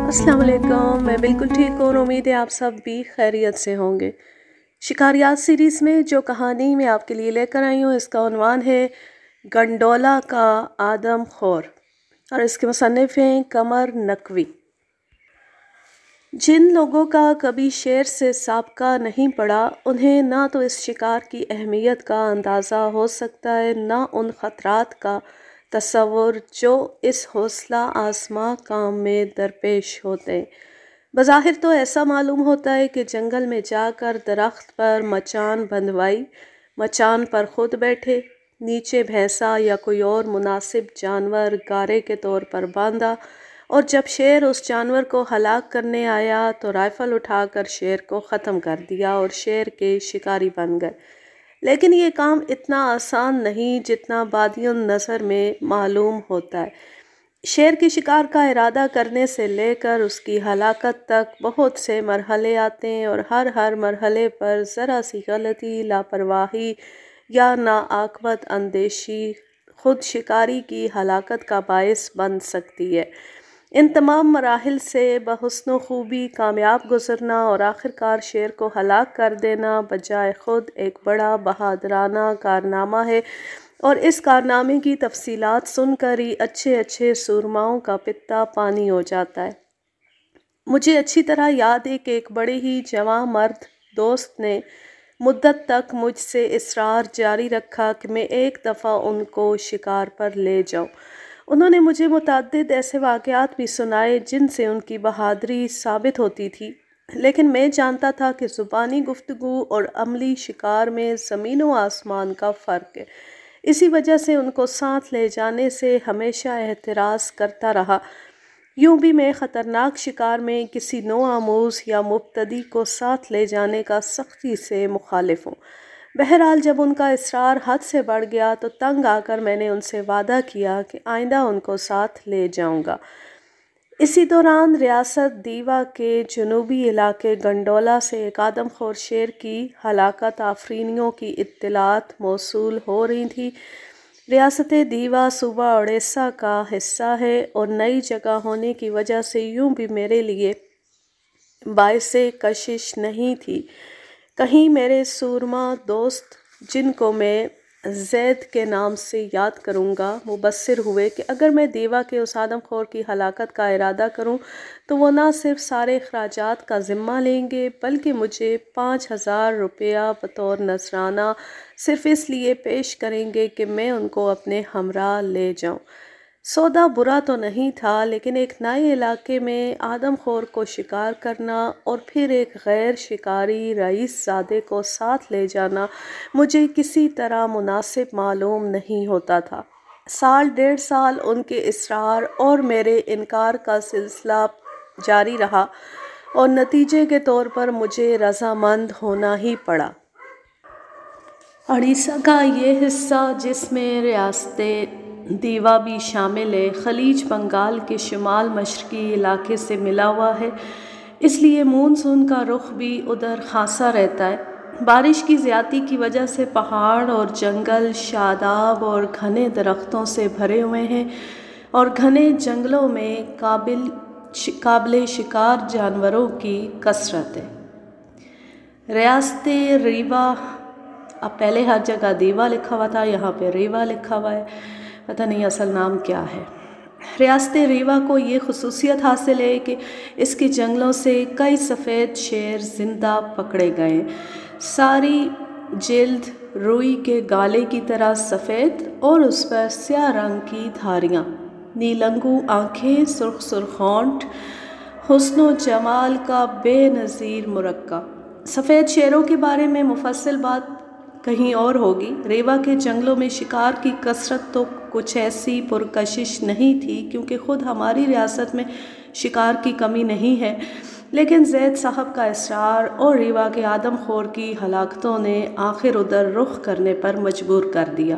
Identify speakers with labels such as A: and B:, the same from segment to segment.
A: السلام علیکم، میں بالکل ٹھیک ہوں اور امید ہے آپ سب بھی خیریت سے ہوں گے۔ شکاریات سیریز میں جو کہانی میں آپ کے لیے لے کر آئی ہوں اس کا عنوان ہے گنڈولا کا آدم خور، اور اس کے مصنف ہیں قمر نقوی۔ جن لوگوں کا کبھی شیر سے سابقہ نہیں پڑا انہیں نہ تو اس شکار کی اہمیت کا اندازہ ہو سکتا ہے، نہ ان خطرات کا تصور جو اس حوصلہ آزما کام میں درپیش ہوتے ہیں۔ بظاہر تو ایسا معلوم ہوتا ہے کہ جنگل میں جا کر درخت پر مچان بندھوائی، مچان پر خود بیٹھے، نیچے بھینسا یا کوئی اور مناسب جانور گارے کے طور پر باندھا، اور جب شیر اس جانور کو ہلاک کرنے آیا تو رائفل اٹھا کر شیر کو ختم کر دیا اور شیر کے شکاری بن گئے۔ لیکن یہ کام اتنا آسان نہیں جتنا بادی النظر میں معلوم ہوتا ہے۔ شیر کے شکار کا ارادہ کرنے سے لے کر اس کی ہلاکت تک بہت سے مرحلے آتے ہیں، اور ہر مرحلے پر ذرا سی غلطی، لاپرواہی یا ناعاقبت اندیشی خود شکاری کی ہلاکت کا باعث بن سکتی ہے۔ ان تمام مراحل سے بحسن و خوبی کامیاب گزرنا اور آخرکار شیر کو ہلاک کر دینا بجائے خود ایک بڑا بہادرانہ کارنامہ ہے، اور اس کارنامے کی تفصیلات سن کر ہی اچھے سورماؤں کا پتا پانی ہو جاتا ہے۔ مجھے اچھی طرح یاد ہے کہ ایک بڑے ہی جوان مرد دوست نے مدت تک مجھ سے اصرار جاری رکھا کہ میں ایک دفعہ ان کو شکار پر لے جاؤں۔ انہوں نے مجھے متعدد ایسے واقعات بھی سنائے جن سے ان کی بہادری ثابت ہوتی تھی، لیکن میں جانتا تھا کہ زبانی گفتگو اور عملی شکار میں زمین و آسمان کا فرق ہے۔ اسی وجہ سے ان کو ساتھ لے جانے سے ہمیشہ احتراز کرتا رہا۔ یوں بھی میں خطرناک شکار میں کسی نو آموز یا مبتدی کو ساتھ لے جانے کا سختی سے مخالف ہوں۔ بہرحال جب ان کا اصرار حد سے بڑھ گیا تو تنگ آ کر میں نے ان سے وعدہ کیا کہ آئندہ ان کو ساتھ لے جاؤں گا۔ اسی دوران ریاست دیوا کے جنوبی علاقے گنڈولا سے ایک آدم خور شیر کی ہلاکت آفرینیوں کی اطلاعات موصول ہو رہی تھی۔ ریاست دیوا صوبہ اڑیسہ کا حصہ ہے اور نئی جگہ ہونے کی وجہ سے یوں بھی میرے لیے باعث کشش نہیں تھی۔ کہیں میرے سورما دوست جن کو میں زید کے نام سے یاد کروں گا مبصر ہوئے کہ اگر میں دیوا کے اس آدم خور کی ہلاکت کا ارادہ کروں تو وہ نہ صرف سارے اخراجات کا ذمہ لیں گے بلکہ مجھے 5,000 روپیہ بطور نذرانہ صرف اس لیے پیش کریں گے کہ میں ان کو اپنے ہمراہ لے جاؤں۔ سودا برا تو نہیں تھا، لیکن ایک نئے علاقے میں آدم خور کو شکار کرنا اور پھر ایک غیر شکاری رئیس زادے کو ساتھ لے جانا مجھے کسی طرح مناسب معلوم نہیں ہوتا تھا۔ سال ڈیڑھ سال ان کے اصرار اور میرے انکار کا سلسلہ جاری رہا اور نتیجے کے طور پر مجھے رضامند ہونا ہی پڑا۔ اڑیسہ کا یہ حصہ جس میں ریاست دیوا بھی شامل ہے خلیج بنگال کے شمال مشرقی علاقے سے ملا ہوا ہے، اس لیے مونسون کا رخ بھی ادھر خاصا رہتا ہے۔ بارش کی زیادتی کی وجہ سے پہاڑ اور جنگل شاداب اور گھنے درختوں سے بھرے ہوئے ہیں، اور گھنے جنگلوں میں قابل شکار جانوروں کی کثرت ہے۔ ریاست ریوا، اب پہلے ہر جگہ دیوا لکھا ہوا تھا، یہاں پہ ریوا لکھا ہوا ہے، پتہ نہیں اصل نام کیا ہے۔ ریاست ریوا کو یہ خصوصیت حاصل ہے کہ اس کے جنگلوں سے کئی سفید شیر زندہ پکڑے گئے۔ ساری جلد روئی کے گالے کی طرح سفید اور اس پر سیاہ رنگ کی دھاریاں، نیلنگو آنکھیں، سرخ ہونٹ، حسن و جمال کا بے نظیر مرکب۔ سفید شیروں کے بارے میں مفصل بات کہیں اور ہوگی۔ ریوا کے جنگلوں میں شکار کی کثرت تو کچھ ایسی پرکشش نہیں تھی کیونکہ خود ہماری ریاست میں شکار کی کمی نہیں ہے، لیکن زید صاحب کا اصرار اور ریوا کے آدم خور کی ہلاکتوں نے آخر ادھر رخ کرنے پر مجبور کر دیا۔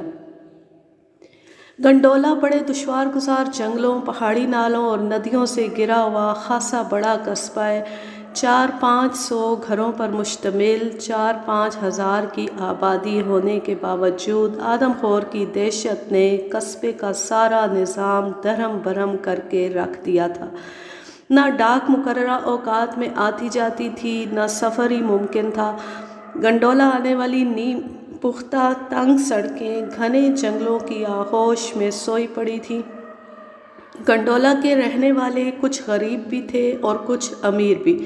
A: گنڈولا بڑے دشوار گزار جنگلوں، پہاڑی نالوں اور ندیوں سے گھرا ہوا خاصا بڑا قصبہ ہے 400-500 گھروں پر مشتمل 4-5 ہزار کی آبادی ہونے کے باوجود آدم خور کی دہشت نے قصبے کا سارا نظام درہم برہم کر کے رکھ دیا تھا۔ نہ ڈاک مقررہ اوقات میں آتی جاتی تھی، نہ سفر ہی ممکن تھا۔ گنڈولہ آنے والی نیم پختہ تنگ سڑکیں گھنے جنگلوں کی آغوش میں سوئی پڑی تھی۔ گنڈولہ کے رہنے والے کچھ غریب بھی تھے اور کچھ امیر بھی۔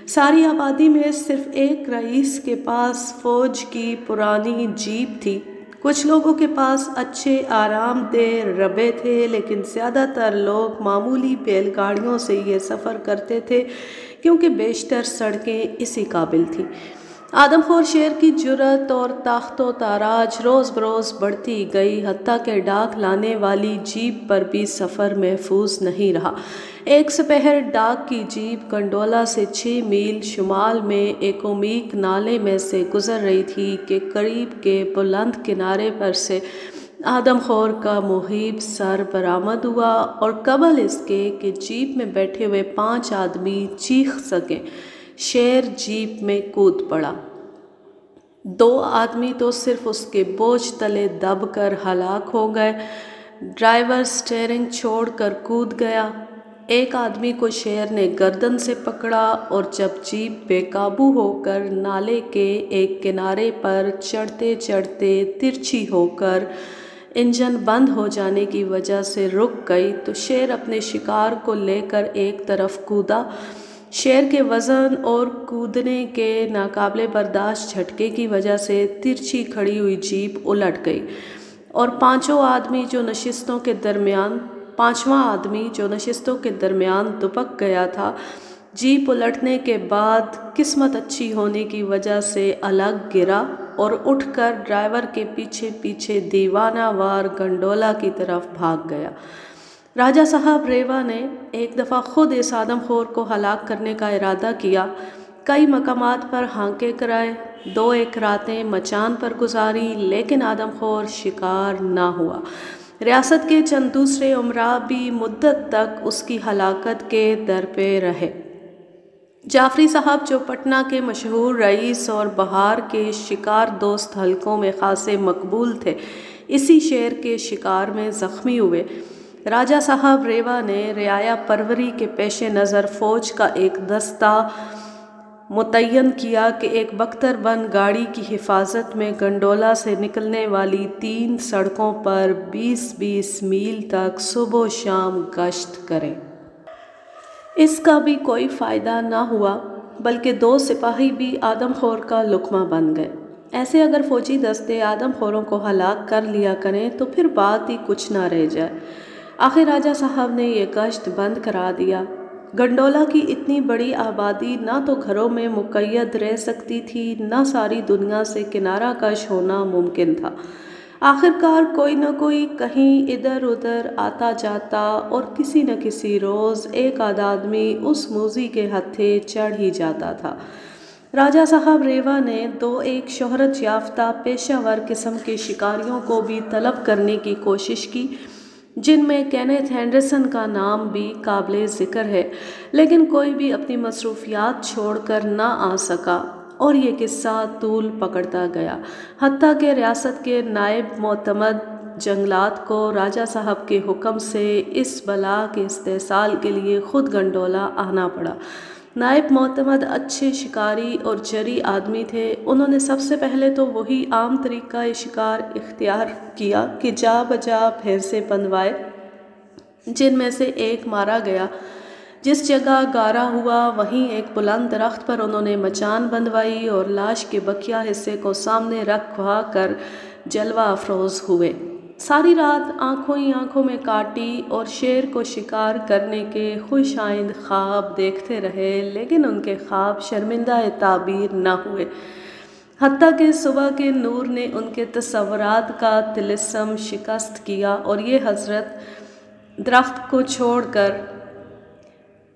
A: ساری آبادی میں صرف ایک رئیس کے پاس فوج کی پرانی جیپ تھی۔ کچھ لوگوں کے پاس اچھے آرام دہ ربے تھے، لیکن زیادہ تر لوگ معمولی بیل گاڑیوں سے یہ سفر کرتے تھے کیونکہ بیشتر سڑکیں اسی قابل تھیں۔ آدم خور شیر کی جرأت اور طاقت و تاراج روز بروز بڑھتی گئی، حتیٰ کہ ڈاک لانے والی جیپ پر بھی سفر محفوظ نہیں رہا۔ ایک سپہر ڈاک کی جیپ گنڈولہ سے 6 میل شمال میں ایکومیک نالے میں سے گزر رہی تھی کہ قریب کے بلند کنارے پر سے آدم خور کا مہیب سر برآمد ہوا، اور قبل اس کے کہ جیپ میں بیٹھے ہوئے 5 آدمی چیخ سکیں، شیر جیپ میں کود پڑا۔ 2 آدمی تو صرف اس کے بوجھ تلے دب کر ہلاک ہو گئے۔ ڈرائیور سٹیئرنگ چھوڑ کر کود گیا۔ ایک آدمی کو شیر نے گردن سے پکڑا، اور جب جیپ بے قابو ہو کر نالے کے ایک کنارے پر چڑھتے چڑھتے ترچھی ہو کر انجن بند ہو جانے کی وجہ سے رک گئی تو شیر اپنے شکار کو لے کر ایک طرف کودا۔ شیر کے وزن اور کودنے کے ناقابل برداشت جھٹکے کی وجہ سے ترچھی کھڑی ہوئی جیپ الٹ گئی، اور پانچواں آدمی جو نشستوں کے درمیان دبک گیا تھا، جیپ الٹنے کے بعد قسمت اچھی ہونے کی وجہ سے الگ گرا اور اٹھ کر ڈرائیور کے پیچھے پیچھے دیوانہ وار گنڈولہ کی طرف بھاگ گیا۔ راجہ صاحب ریوا نے ایک دفعہ خود اس آدم خور کو ہلاک کرنے کا ارادہ کیا۔ کئی مقامات پر ہانکے کرائے، 2-1 راتیں مچان پر گزاری، لیکن آدم خور شکار نہ ہوا۔ ریاست کے چند دوسرے امراء بھی مدت تک اس کی ہلاکت کے در پہ رہے۔ جعفری صاحب جو پٹنہ کے مشہور رئیس اور بہار کے شکار دوست حلقوں میں خاصے مقبول تھے، اسی شیر کے شکار میں زخمی ہوئے۔ راجہ صاحب ریوا نے رعایا پروری کے پیش نظر فوج کا ایک دستہ متعین کیا کہ ایک بختر بند گاڑی کی حفاظت میں گنڈولہ سے نکلنے والی 3 سڑکوں پر 20-20 میل تک صبح و شام گشت کریں۔ اس کا بھی کوئی فائدہ نہ ہوا، بلکہ 2 سپاہی بھی آدم خور کا لقمہ بن گئے۔ ایسے اگر فوجی دستے آدم خوروں کو ہلاک کر لیا کریں تو پھر بات ہی کچھ نہ رہ جائے۔ آخر راجہ صاحب نے یہ گشت بند کرا دیا۔ گنڈولہ کی اتنی بڑی آبادی نہ تو گھروں میں مقید رہ سکتی تھی، نہ ساری دنیا سے کنارہ کش ہونا ممکن تھا۔ آخرکار کوئی نہ کوئی کہیں ادھر ادھر آتا جاتا، اور کسی نہ کسی روز ایک آدھ آدمی اس موذی کے ہتھے چڑھ ہی جاتا تھا۔ راجہ صاحب ریوا نے 2-1 شہرت یافتہ پیشہ ور قسم کے شکاریوں کو بھی طلب کرنے کی کوشش کی، جن میں کینتھ ہینڈرسن کا نام بھی قابل ذکر ہے، لیکن کوئی بھی اپنی مصروفیات چھوڑ کر نہ آ سکا، اور یہ قصہ طول پکڑتا گیا، حتیٰ کہ ریاست کے نائب معتمد جنگلات کو راجہ صاحب کے حکم سے اس بلا کے استحصال کے لیے خود گنڈولہ آنا پڑا۔ نائب معتمد اچھے شکاری اور جری آدمی تھے۔ انہوں نے سب سے پہلے تو وہی عام طریقہ شکار اختیار کیا کہ جا بجا بھینسیں بندھوائے، جن میں سے ایک مارا گیا۔ جس جگہ گارا ہوا وہیں ایک بلند درخت پر انہوں نے مچان بندھوائی اور لاش کے بقیہ حصے کو سامنے رکھوا کر جلوہ افروز ہوئے۔ ساری رات آنکھوں ہی آنکھوں میں کاٹی اور شیر کو شکار کرنے کے خوش آئند خواب دیکھتے رہے، لیکن ان کے خواب شرمندہ تعبیر نہ ہوئے، حتیٰ کہ صبح کے نور نے ان کے تصورات کا طلسم شکست کیا اور یہ حضرت درخت کو چھوڑ کر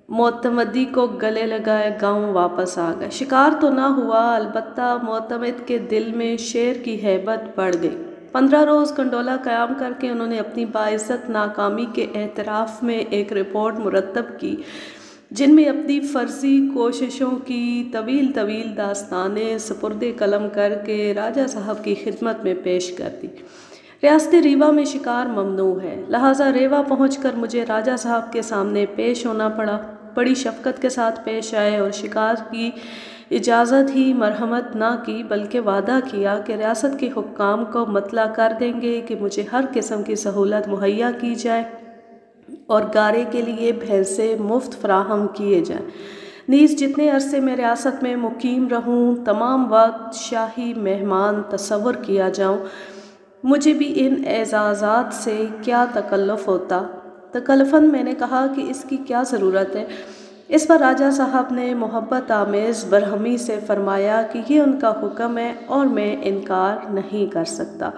A: معتمدی کو گلے لگائے گاؤں واپس آ گئے۔ شکار تو نہ ہوا، البتہ معتمد کے دل میں شیر کی ہیبت بڑھ گئی۔ 15 روز گنڈولہ قیام کر کے انہوں نے اپنی باعزت ناکامی کے اعتراف میں ایک رپورٹ مرتب کی۔ جن میں اپنی فرضی کوششوں کی طویل داستانیں سپرد قلم کر کے راجہ صاحب کی خدمت میں پیش کر دی۔ ریاست ریوا میں شکار ممنوع ہے، لہٰذا ریوا پہنچ کر مجھے راجہ صاحب کے سامنے پیش ہونا پڑا۔ بڑی شفقت کے ساتھ پیش آئے اور شکار کی اجازت ہی مرحمت نہ کی بلکہ وعدہ کیا کہ ریاست کے حکام کو مطلع کر دیں گے کہ مجھے ہر قسم کی سہولت مہیا کی جائے اور گارے کے لیے بھینسیں مفت فراہم کیے جائیں، نیز جتنے عرصے میں ریاست میں مقیم رہوں تمام وقت شاہی مہمان تصور کیا جاؤں۔ مجھے بھی ان اعزازات سے کیا تکلف ہوتا؟ تکلفاً میں نے کہا کہ اس کی کیا ضرورت ہے؟ اس پر راجہ صاحب نے محبت آمیز برہمی سے فرمایا کہ یہ ان کا حکم ہے اور میں انکار نہیں کر سکتا۔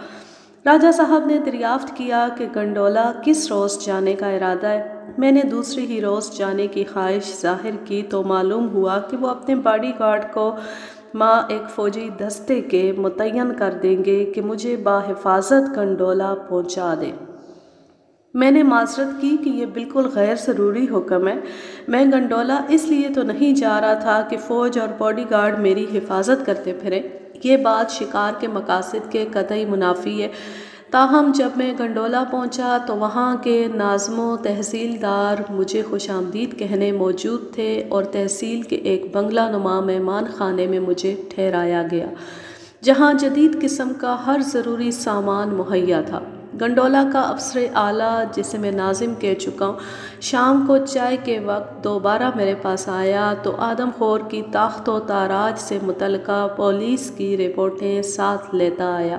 A: راجہ صاحب نے دریافت کیا کہ گنڈولا کس روز جانے کا ارادہ ہے۔ میں نے دوسرے ہی روز جانے کی خواہش ظاہر کی تو معلوم ہوا کہ وہ اپنے باڈی گارڈ کو ایک فوجی دستے کے متعین کر دیں گے کہ مجھے بحفاظت گنڈولا پہنچا دے۔ میں نے معذرت کی کہ یہ بالکل غیر ضروری حکم ہے، میں گنڈولا اس لیے تو نہیں جا رہا تھا کہ فوج اور باڈی گارڈ میری حفاظت کرتے پھریں، یہ بات شکار کے مقاصد کے قطعی منافی ہے۔ تاہم جب میں گنڈولا پہنچا تو وہاں کے ناظم و تحصیلدار مجھے خوش آمدید کہنے موجود تھے اور تحصیل کے ایک بنگلہ نما مہمان خانے میں مجھے ٹھہرایا گیا جہاں جدید قسم کا ہر ضروری سامان مہیا تھا۔ گنڈولا کا افسر اعلیٰ جسے میں ناظم کہہ چکا ہوں شام کو چائے کے وقت دوبارہ میرے پاس آیا تو آدم خور کی تاخت و تاراج سے متعلقہ پولیس کی رپورٹیں ساتھ لیتا آیا۔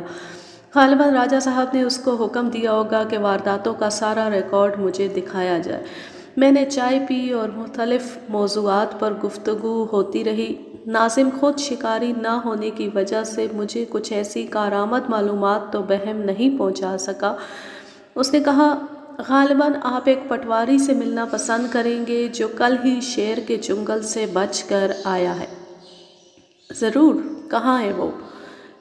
A: غالباً راجہ صاحب نے اس کو حکم دیا ہوگا کہ وارداتوں کا سارا ریکارڈ مجھے دکھایا جائے۔ میں نے چائے پی اور مختلف موضوعات پر گفتگو ہوتی رہی۔ ناظم خود شکاری نہ ہونے کی وجہ سے مجھے کچھ ایسی کارآمد معلومات تو بہم نہیں پہنچا سکا۔ اس نے کہا، غالباً آپ ایک پٹواری سے ملنا پسند کریں گے جو کل ہی شیر کے چنگل سے بچ کر آیا ہے۔ ضرور، کہاں ہے وہ؟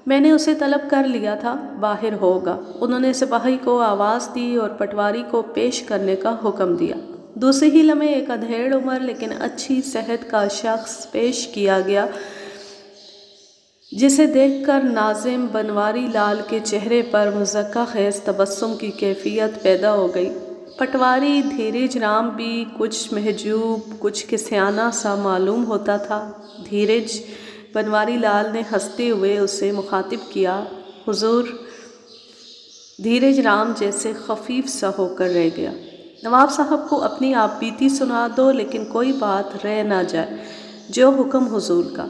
A: میں نے اسے طلب کر لیا تھا، باہر ہوگا۔ انہوں نے سپاہی کو آواز دی اور پٹواری کو پیش کرنے کا حکم دیا۔ دوسرے ہی لمحے ایک ادھیڑ عمر لیکن اچھی صحت کا شخص پیش کیا گیا جسے دیکھ کر ناظم بنواری لال کے چہرے پر مضحکہ خیز تبسم کی کیفیت پیدا ہو گئی۔ پٹواری دھیرج رام بھی کچھ محجوب کچھ کسیانہ سا معلوم ہوتا تھا۔ دھیرج، بنواری لال نے ہنستے ہوئے اسے مخاطب کیا، حضور۔ دھیرج رام جیسے خفیف سا ہو کر رہ گیا۔ نواب صاحب کو اپنی آپ بیتی سنا دو لیکن کوئی بات رہ نہ جائے، جو حکم حضور کا۔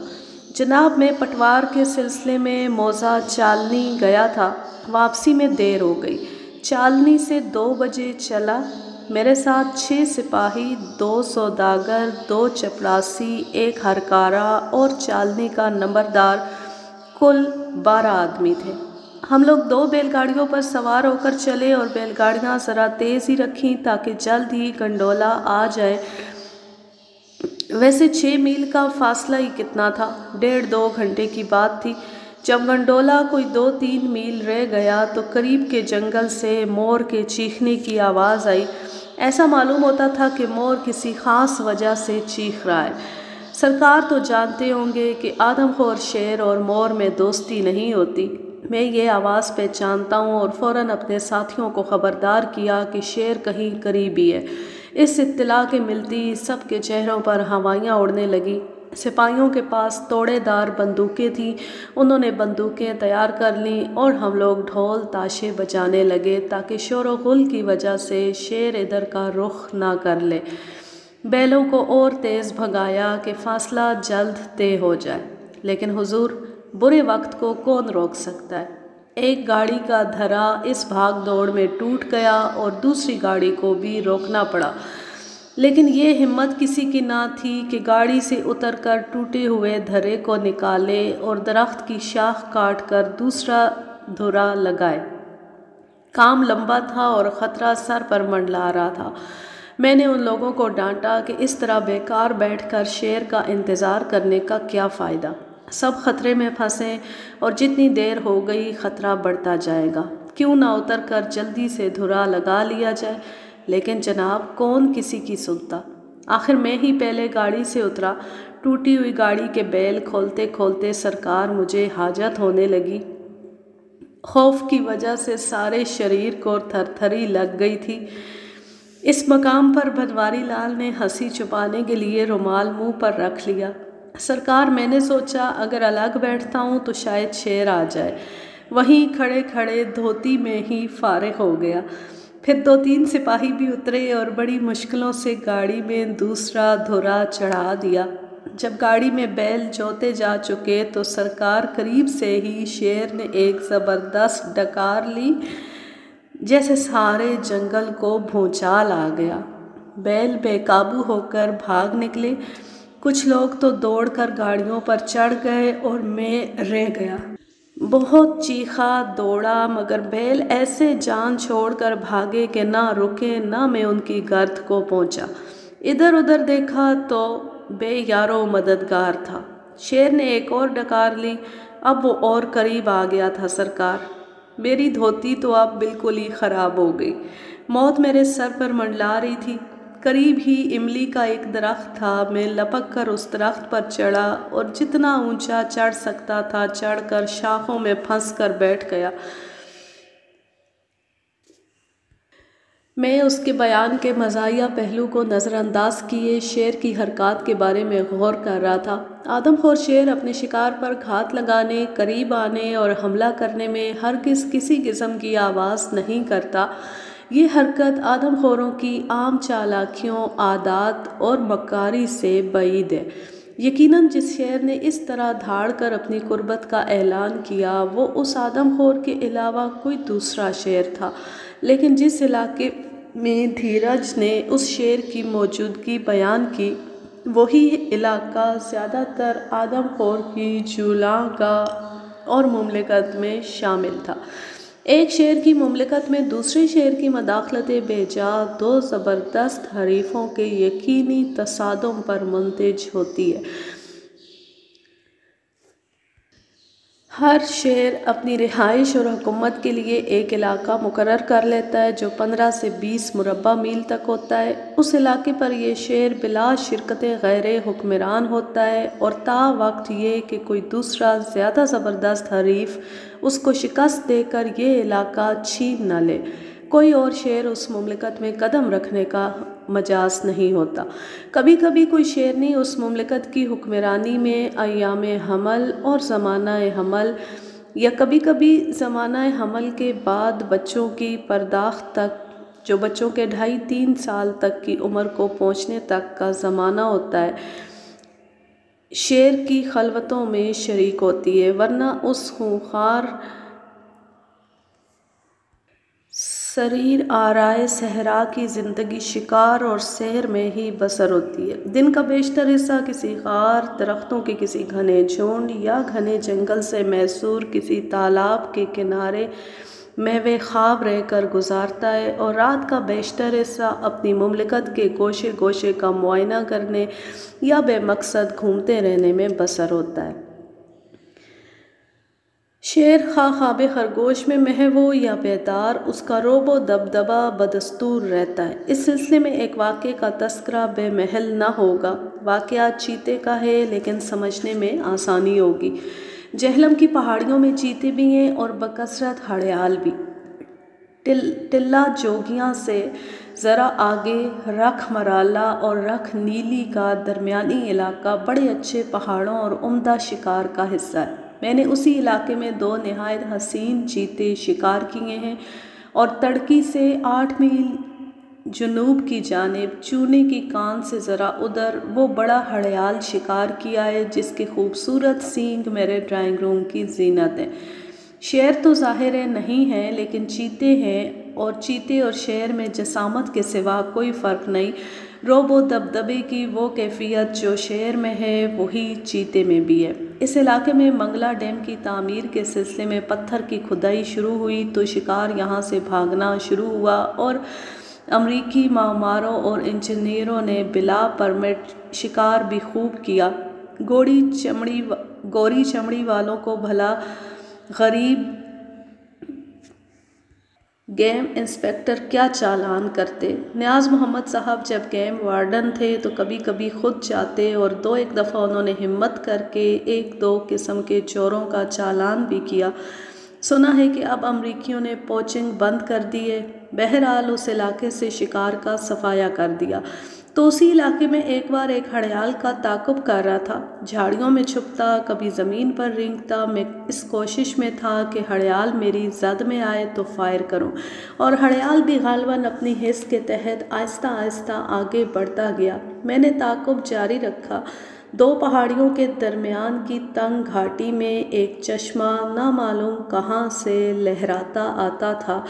A: جناب، میں پٹوار کے سلسلے میں موضع چالنی گیا تھا، واپسی میں دیر ہو گئی۔ چالنی سے 2 بجے چلا، میرے ساتھ 6 سپاہی، 2 سوداگر، 2 چپڑاسی، 1 ہرکارہ اور چالنی کا نمبردار، کل 12 آدمی تھے۔ ہم لوگ 2 بیل گاڑیوں پر سوار ہو کر چلے اور بیل گاڑیاں ذرا تیز ہی رکھیں تاکہ جلد ہی گنڈولا آ جائے۔ ویسے 6 میل کا فاصلہ ہی کتنا تھا، 1.5-2 گھنٹے کی بات تھی۔ جب گنڈولا کوئی 2-3 میل رہ گیا تو قریب کے جنگل سے مور کے چیخنے کی آواز آئی۔ ایسا معلوم ہوتا تھا کہ مور کسی خاص وجہ سے چیخ رہا ہے۔ سرکار تو جانتے ہوں گے کہ آدم خور شیر اور مور میں دوستی نہیں ہوتی۔ میں یہ آواز پہچانتا ہوں اور فوراً اپنے ساتھیوں کو خبردار کیا کہ شیر کہیں قریب ہی ہے۔ اس اطلاع کے ملتے ہی سب کے چہروں پر ہوائیاں اڑنے لگیں۔ سپاہیوں کے پاس توڑے دار بندوقیں تھیں، انہوں نے بندوقیں تیار کر لیں اور ہم لوگ ڈھول تاشے بجانے لگے تاکہ شور و غل کی وجہ سے شیر ادھر کا رخ نہ کر لے۔ بیلوں کو اور تیز بھگایا کہ فاصلہ جلد طے ہو جائے، لیکن حضور، برے وقت کو کون روک سکتا ہے؟ ایک گاڑی کا دھرا اس بھاگ دوڑ میں ٹوٹ گیا اور دوسری گاڑی کو بھی روکنا پڑا، لیکن یہ ہمت کسی کی نہ تھی کہ گاڑی سے اتر کر ٹوٹے ہوئے دھرے کو نکالے اور درخت کی شاخ کاٹ کر دوسرا دھرا لگائے۔ کام لمبا تھا اور خطرہ سر پر منڈلا رہا تھا۔ میں نے ان لوگوں کو ڈانٹا کہ اس طرح بیکار بیٹھ کر شیر کا انتظار کرنے کا کیا فائدہ؟ سب خطرے میں پھنسے اور جتنی دیر ہو گئی خطرہ بڑھتا جائے گا، کیوں نہ اتر کر جلدی سے دھرا لگا لیا جائے؟ لیکن جناب، کون کسی کی سنتا؟ آخر میں ہی پہلے گاڑی سے اترا۔ ٹوٹی ہوئی گاڑی کے بیل کھولتے کھولتے سرکار مجھے حاجت ہونے لگی۔ خوف کی وجہ سے سارے شریر کو تھرتھری لگ گئی تھی۔ اس مقام پر بنواری لال نے ہنسی چھپانے کے لیے رومال منہ پر رکھ لیا۔ سرکار، میں نے سوچا اگر الگ بیٹھتا ہوں تو شاید شیر آ جائے۔ وہیں کھڑے کھڑے دھوتی میں ہی فارغ ہو گیا۔ پھر 2-3 سپاہی بھی اترے اور بڑی مشکلوں سے گاڑی میں دوسرا دھرا چڑھا دیا۔ جب گاڑی میں بیل جوتے جا چکے تو سرکار قریب سے ہی شیر نے ایک زبردست ڈکار لی، جیسے سارے جنگل کو بھونچال آ گیا۔ بیل بے قابو ہو کر بھاگ نکلے۔ کچھ لوگ تو دوڑ کر گاڑیوں پر چڑھ گئے اور میں رہ گیا۔ بہت چیخا، دوڑا، مگر بیل ایسے جان چھوڑ کر بھاگے کہ نہ رکے نہ میں ان کی گرد کو پہنچا۔ ادھر ادھر دیکھا تو بے یارو مددگار تھا۔ شیر نے ایک اور ڈکار لی۔ اب وہ اور قریب آ گیا تھا۔ سرکار، میری دھوتی تو اب بالکل ہی خراب ہو گئی۔ موت میرے سر پر منڈلا رہی تھی۔ قریب ہی املی کا ایک درخت تھا۔ میں لپک کر اس درخت پر چڑھا اور جتنا اونچا چڑھ سکتا تھا چڑھ کر شاخوں میں پھنس کر بیٹھ گیا۔ میں اس کے بیان کے مزاحیہ پہلو کو نظر انداز کیے شیر کی حرکات کے بارے میں غور کر رہا تھا۔ آدم خور شیر اپنے شکار پر گھات لگانے، قریب آنے اور حملہ کرنے میں ہرگز کسی قسم کی آواز نہیں کرتا۔ یہ حرکت آدم خوروں کی عام چالاکیوں، عادات اور مکاری سے بعید ہے۔ یقیناً جس شیر نے اس طرح دھاڑ کر اپنی قربت کا اعلان کیا وہ اس آدم خور کے علاوہ کوئی دوسرا شیر تھا، لیکن جس علاقے میں دھیرج نے اس شیر کی موجودگی بیان کی وہی علاقہ زیادہ تر آدم خور کی چولاں گاہ اور مملکت میں شامل تھا۔ ایک شیر کی مملکت میں دوسرے شیر کی مداخلت بے جا دو زبردست حریفوں کے یقینی تصادم پر منتج ہوتی ہے۔ ہر شیر اپنی رہائش اور حکومت کے لیے ایک علاقہ مقرر کر لیتا ہے جو 15 سے 20 مربع میل تک ہوتا ہے۔ اس علاقے پر یہ شیر بلا شرکت غیر حکمران ہوتا ہے اور تا وقت یہ کہ کوئی دوسرا زیادہ زبردست حریف اس کو شکست دے کر یہ علاقہ چھین نہ لے، کوئی اور شیر اس مملکت میں قدم رکھنے کا مجاز نہیں ہوتا۔ کبھی کبھی کوئی شیرنی اس مملکت کی حکمرانی میں ایام حمل اور زمانہ حمل یا کبھی کبھی زمانہ حمل کے بعد بچوں کی پرداخت تک، جو بچوں کے 2.5-3 سال تک کی عمر کو پہنچنے تک کا زمانہ ہوتا ہے، شیر کی خلوتوں میں شریک ہوتی ہے، ورنہ اس خونخوار سریر آرائے صحرا کی زندگی شکار اور سیر میں ہی بسر ہوتی ہے۔ دن کا بیشتر حصہ کسی غار، درختوں کے کسی گھنے جھنڈ یا گھنے جنگل سے محصور کسی تالاب کے کنارے محو خواب رہ کر گزارتا ہے اور رات کا بیشتر حصہ اپنی مملکت کے گوشے گوشے کا معائنہ کرنے یا بے مقصد گھومتے رہنے میں بسر ہوتا ہے۔ شیر خواہ خواب خرگوش میں محو ہو یا بیدار، اس کا رعب و دبدبہ بدستور رہتا ہے۔ اس سلسلے میں ایک واقعے کا تذکرہ بے محل نہ ہوگا۔ واقعہ چیتے کا ہے لیکن سمجھنے میں آسانی ہوگی۔ جہلم کی پہاڑیوں میں چیتے بھی ہیں اور بکثرت گھڑیال بھی۔ ٹلہ جوگیاں سے ذرا آگے رکھ مرالہ اور رکھ نیلی کا درمیانی علاقہ بڑے اچھے پہاڑوں اور عمدہ شکار کا حصہ ہے۔ میں نے اسی علاقے میں 2 نہایت حسین چیتے شکار کیے ہیں اور تڑکی سے 8 میل جنوب کی جانب چونے کی کان سے ذرا ادھر وہ بڑا گھڑیال شکار کیا ہے جس کے خوبصورت سینگ میرے ڈرائنگ روم کی زینت ہیں۔ شیر تو ظاہر ہے نہیں ہیں لیکن چیتے ہیں، اور چیتے اور شیر میں جسامت کے سوا کوئی فرق نہیں۔ رعب و دبدبے کی وہ کیفیت جو شیر میں ہے وہی چیتے میں بھی ہے۔ اس علاقے میں منگلا ڈیم کی تعمیر کے سلسلے میں پتھر کی کھدائی شروع ہوئی تو شکار یہاں سے بھاگنا شروع ہوا اور امریکی معماروں اور انجینئروں نے بلا پرمٹ شکار بھی خوب کیا۔ گوری چمڑی والوں کو بھلا غریب گیم انسپیکٹر کیا چالان کرتے۔ نیاز محمد صاحب جب گیم وارڈن تھے تو کبھی کبھی خود جاتے اور ایک دفعہ انہوں نے ہمت کر کے 1-2 قسم کے چوروں کا چالان بھی کیا۔ سنا ہے کہ اب امریکیوں نے پوچنگ بند کر دی ہے۔ بہرحال اس علاقے سے شکار کا صفایا کر دیا تو اسی علاقے میں ایک بار ایک گھڑیال کا تعاقب کر رہا تھا۔ جھاڑیوں میں چھپتا، کبھی زمین پر رینگتا، میں اس کوشش میں تھا کہ گھڑیال میری زد میں آئے تو فائر کروں، اور گھڑیال بھی غالباً اپنی حس کے تحت آہستہ آہستہ آگے بڑھتا گیا۔ میں نے تعاقب جاری رکھا۔ 2 پہاڑیوں کے درمیان کی تنگ گھاٹی میں ایک چشمہ نامعلوم کہاں سے لہراتا آتا تھا۔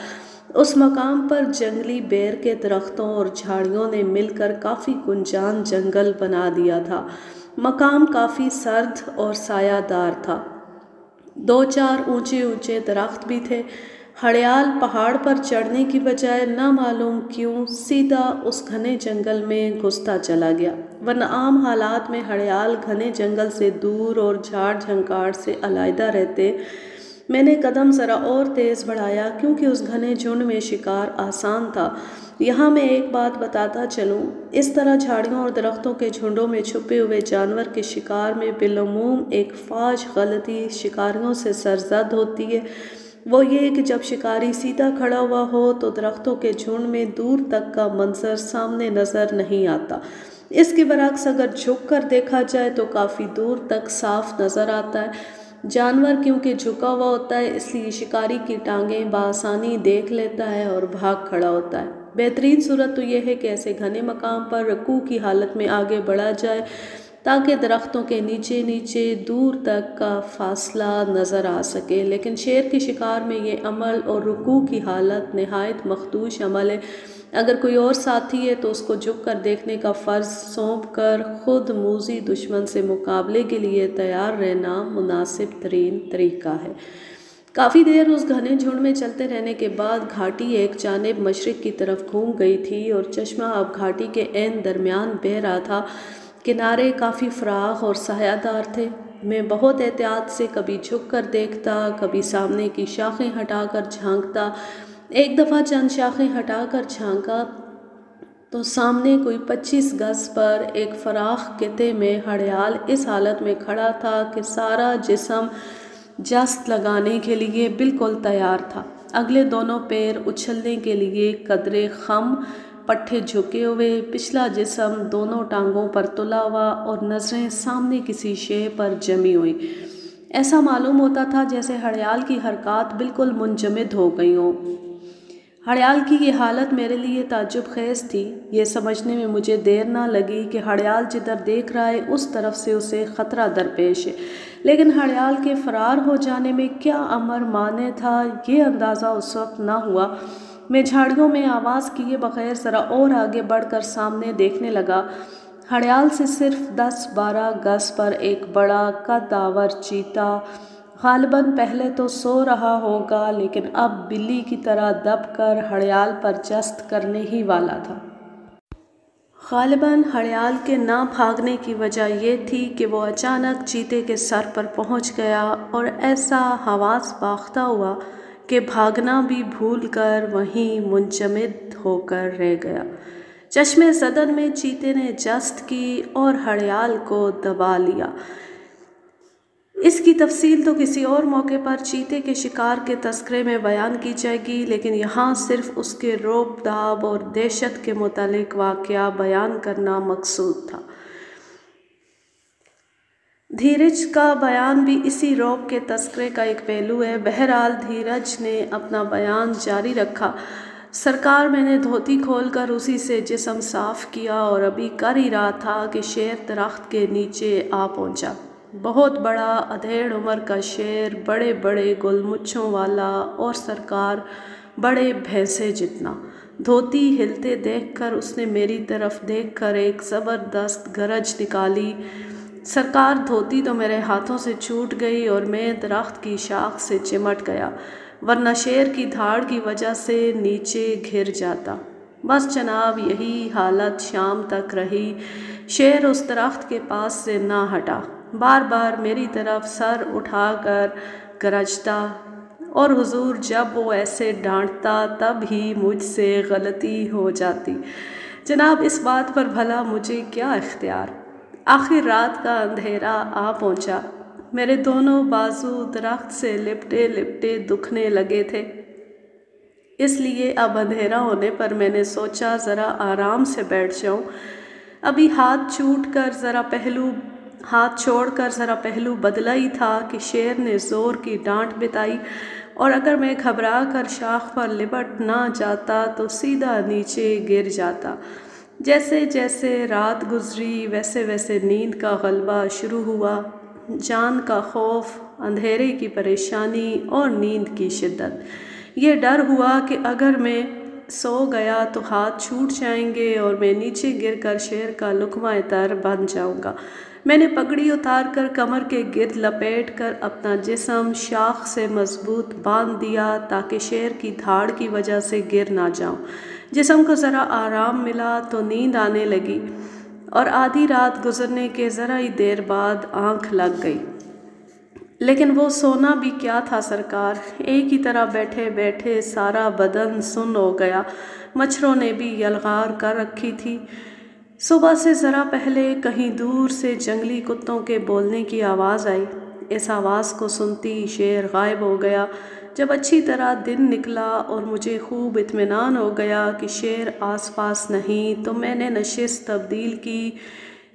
A: اس مقام پر جنگلی بیر کے درختوں اور جھاڑیوں نے مل کر کافی گنجان جنگل بنا دیا تھا۔ مقام کافی سرد اور سایہ دار تھا۔ 2-4 اونچے اونچے درخت بھی تھے۔ گھڑیال پہاڑ پر چڑھنے کی بجائے نامعلوم کیوں سیدھا اس گھنے جنگل میں گھستا چلا گیا، ورنہ عام حالات میں گھڑیال گھنے جنگل سے دور اور جھاڑ جھنکاڑ سے علیحدہ رہتے۔ میں نے قدم ذرا اور تیز بڑھایا کیونکہ اس گھنے جھنڈ میں شکار آسان تھا۔ یہاں میں ایک بات بتاتا چلوں، اس طرح جھاڑیوں اور درختوں کے جھنڈوں میں چھپے ہوئے جانور کے شکار میں بالعموم ایک فاش غلطی شکاریوں سے سرزد ہوتی ہے، وہ یہ کہ جب شکاری سیدھا کھڑا ہوا ہو تو درختوں کے جھنڈ میں دور تک کا منظر سامنے نظر نہیں آتا۔ اس کے برعکس اگر جھک کر دیکھا جائے تو کافی دور تک صاف نظر آتا ہے۔ جانور کیونکہ جھکا ہوا ہوتا ہے اس لیے شکاری کی ٹانگیں بآسانی دیکھ لیتا ہے اور بھاگ کھڑا ہوتا ہے۔ بہترین صورت تو یہ ہے کہ ایسے گھنے مقام پر رکوع کی حالت میں آگے بڑھا جائے تاکہ درختوں کے نیچے نیچے دور تک کا فاصلہ نظر آ سکے، لیکن شیر کے شکار میں یہ عمل اور رکوع کی حالت نہایت مخدوش عمل ہے۔ اگر کوئی اور ساتھی ہے تو اس کو جھک کر دیکھنے کا فرض سونپ کر خود موذی دشمن سے مقابلے کے لیے تیار رہنا مناسب ترین طریقہ ہے۔ کافی دیر اس گھنے جھنڈ میں چلتے رہنے کے بعد گھاٹی ایک جانب مشرق کی طرف گھوم گئی تھی اور چشمہ اب گھاٹی کے عین درمیان بہہ رہا تھا۔ کنارے کافی فراخ اور سایہ دار تھے۔ میں بہت احتیاط سے کبھی جھک کر دیکھتا، کبھی سامنے کی شاخیں ہٹا کر جھانکتا۔ ایک دفعہ چند شاخیں ہٹا کر جھانکا تو سامنے کوئی 25 گز پر ایک فراخ خطے میں گھڑیال اس حالت میں کھڑا تھا کہ سارا جسم جست لگانے کے لیے بالکل تیار تھا۔ اگلے دونوں پیر اچھلنے کے لیے قدرے خم، پٹھے جھکے ہوئے، پچھلا جسم دونوں ٹانگوں پر تلا ہوا اور نظریں سامنے کسی شے پر جمی ہوئی۔ ایسا معلوم ہوتا تھا جیسے گھڑیال کی حرکات بالکل منجمد ہو گئی ہوں۔ گھڑیال کی یہ حالت میرے لیے تعجب خیز تھی۔ یہ سمجھنے میں مجھے دیر نہ لگی کہ گھڑیال جدھر دیکھ رہا ہے اس طرف سے اسے خطرہ درپیش ہے، لیکن گھڑیال کے فرار ہو جانے میں کیا امر مانع تھا یہ اندازہ اس وقت نہ ہوا۔ میں جھاڑیوں میں آواز کیے بغیر ذرا اور آگے بڑھ کر سامنے دیکھنے لگا۔ گھڑیال سے صرف 10-12 گز پر ایک بڑا قد آور چیتا، غالباً پہلے تو سو رہا ہوگا لیکن اب بلی کی طرح دب کر گھڑیال پر جست کرنے ہی والا تھا۔ غالباً گھڑیال کے نہ بھاگنے کی وجہ یہ تھی کہ وہ اچانک چیتے کے سر پر پہنچ گیا اور ایسا حواس باختہ ہوا کہ بھاگنا بھی بھول کر وہیں منجمد ہو کر رہ گیا۔ چشمِ زدن میں چیتے نے جست کی اور گھڑیال کو دبا لیا۔ اس کی تفصیل تو کسی اور موقع پر چیتے کے شکار کے تذکرے میں بیان کی جائے گی، لیکن یہاں صرف اس کے رعب داب اور دہشت کے متعلق واقعہ بیان کرنا مقصود تھا۔ دھیرج کا بیان بھی اسی رعب کے تذکرے کا ایک پہلو ہے۔ بہرحال دھیرج نے اپنا بیان جاری رکھا۔ سرکار، میں نے دھوتی کھول کر اسی سے جسم صاف کیا اور ابھی کر ہی رہا تھا کہ شیر درخت کے نیچے آ پہنچا۔ بہت بڑا ادھیڑ عمر کا شیر، بڑے بڑے گل مچھوں والا، اور سرکار بڑے بھینسے جتنا۔ دھوتی ہلتے دیکھ کر اس نے میری طرف دیکھ کر ایک زبردست گرج نکالی۔ سرکار، دھوتی تو میرے ہاتھوں سے چھوٹ گئی اور میں درخت کی شاخ سے چمٹ گیا، ورنہ شیر کی دھاڑ کی وجہ سے نیچے گر جاتا۔ بس جناب یہی حالت شام تک رہی۔ شیر اس درخت کے پاس سے نہ ہٹا، بار بار میری طرف سر اٹھا کر گرجتا اور حضور جب وہ ایسے ڈانٹتا تب ہی مجھ سے غلطی ہو جاتی۔ جناب اس بات پر بھلا مجھے کیا اختیار؟ آخر رات کا اندھیرا آ پہنچا، میرے دونوں بازو درخت سے لپٹے لپٹے دکھنے لگے تھے، اس لیے اب اندھیرا ہونے پر میں نے سوچا ذرا آرام سے بیٹھ جاؤں۔ ابھی ہاتھ چھوڑ کر ذرا پہلو بدلا ہی تھا کہ شیر نے زور کی ڈانٹ بتائی، اور اگر میں گھبرا کر شاخ پر لپٹ نہ جاتا تو سیدھا نیچے گر جاتا۔ جیسے جیسے رات گزری ویسے ویسے نیند کا غلبہ شروع ہوا، جان کا خوف، اندھیرے کی پریشانی اور نیند کی شدت۔ یہ ڈر ہوا کہ اگر میں سو گیا تو ہاتھ چھوٹ جائیں گے اور میں نیچے گر کر شیر کا لقمہ تر بن جاؤں گا۔ میں نے پگڑی اتار کر کمر کے گرد لپیٹ کر اپنا جسم شاخ سے مضبوط باندھ دیا تاکہ شیر کی دھاڑ کی وجہ سے گر نہ جاؤں۔ جسم کو ذرا آرام ملا تو نیند آنے لگی، اور آدھی رات گزرنے کے ذرا ہی دیر بعد آنکھ لگ گئی۔ لیکن وہ سونا بھی کیا تھا سرکار، ایک ہی طرح بیٹھے بیٹھے سارا بدن سن ہو گیا، مچھروں نے بھی یلغار کر رکھی تھی۔ صبح سے ذرا پہلے کہیں دور سے جنگلی کتوں کے بولنے کی آواز آئی، اس آواز کو سنتی شیر غائب ہو گیا۔ جب اچھی طرح دن نکلا اور مجھے خوب اطمینان ہو گیا کہ شیر آس پاس نہیں تو میں نے نشست تبدیل کی۔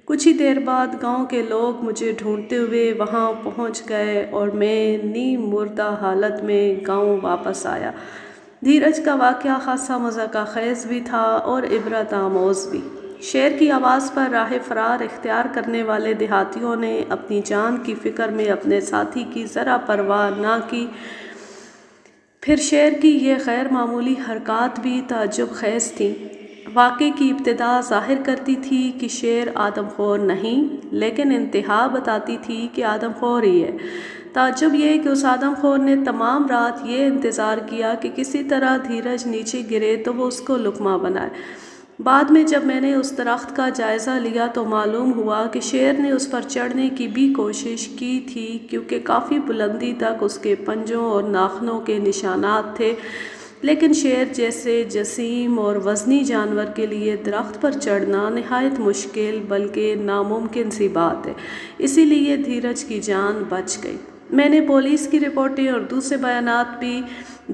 A: کچھ ہی دیر بعد گاؤں کے لوگ مجھے ڈھونڈتے ہوئے وہاں پہنچ گئے اور میں نیم مردہ حالت میں گاؤں واپس آیا۔ دھیرج کا واقعہ خاصا مضحکہ خیز بھی تھا اور عبرت آموز بھی۔ شیر کی آواز پر راہ فرار اختیار کرنے والے دیہاتیوں نے اپنی جان کی فکر میں اپنے ساتھی کی ذرا پرواہ نہ کی۔ پھر شیر کی یہ غیر معمولی حرکات بھی تعجب خیز تھیں۔ واقعے کی ابتدا ظاہر کرتی تھی کہ شیر آدم خور نہیں، لیکن انتہا بتاتی تھی کہ آدم خور ہی ہے۔ تعجب یہ کہ اس آدم خور نے تمام رات یہ انتظار کیا کہ کسی طرح دھیرج نیچے گرے تو وہ اس کو لقمہ بنائے۔ بعد میں جب میں نے اس درخت کا جائزہ لیا تو معلوم ہوا کہ شیر نے اس پر چڑھنے کی بھی کوشش کی تھی، کیونکہ کافی بلندی تک اس کے پنجوں اور ناخنوں کے نشانات تھے، لیکن شیر جیسے جسیم اور وزنی جانور کے لیے درخت پر چڑھنا نہایت مشکل بلکہ ناممکن سی بات ہے، اسی لیے دھیرج کی جان بچ گئی۔ میں نے پولیس کی رپورٹیں اور دوسرے بیانات بھی